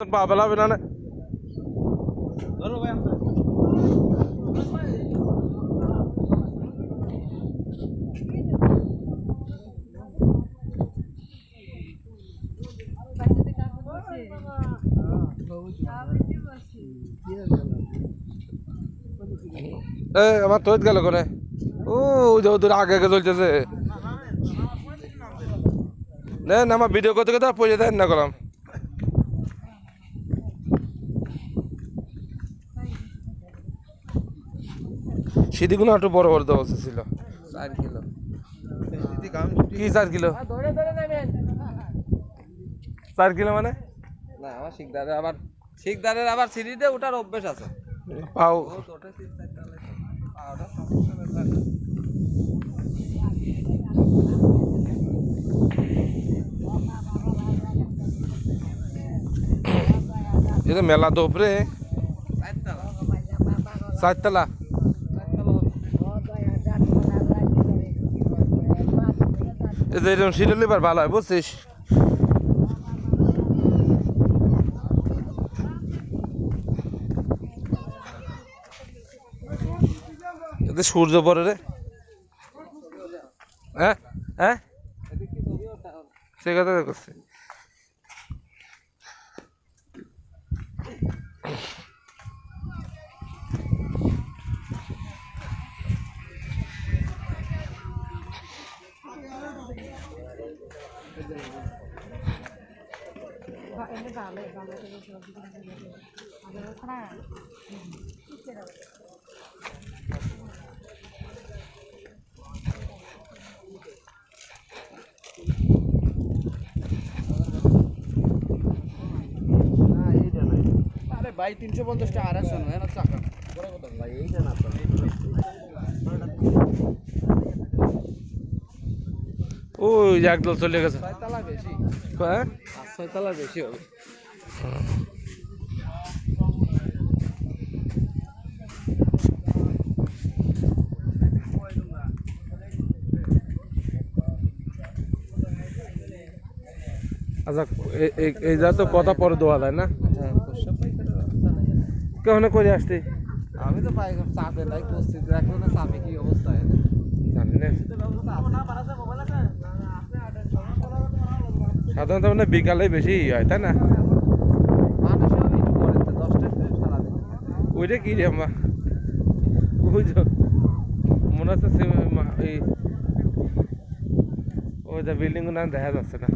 বাবেলা বিনা না আমার তো গেল কোনে ও ওদের আগে আগে চলতেছে না আমার ভিডিও করতে করতে পয়সা দেন না করলাম সিঁড়িগুলো একটু বড় বড় দেওয়া ছিল 4 কিলো কি 4 কিলো 4 কিলো মানে না আমার শিকদারের আবার সিঁড়িতে ওঠার অভ্যাস আছে পাও এটা মেলা তো উপরে 4 তলা এরকম সিঁড়ি লিবার ভালো হয় বুঝছিস এতে সূর্য পরে রে হ্যাঁ হ্যাঁ সে কথা করছে ভাই 350 টাকা আড়াইশো নয় না চাকা ভাই এইটা না ওই একদল চলে গেছে 6 তলা বেশি হ্যাঁ 6 তলা বেশি হবে আচ্ছা এই যা তো কথা পরে দেওয়া যায় না কেমন করে আসতে আমি তো পাই চাপে নাই পরিস্থিতি রাখবো না চাপে কি অবস্থা হয় জানি না সাধারণত মানে বিকালে বেশি হয় তাই না ওইটা কি রে আমার বুঝছো মনে হচ্ছে ওই বিল্ডিং নাম দেখা যাচ্ছে না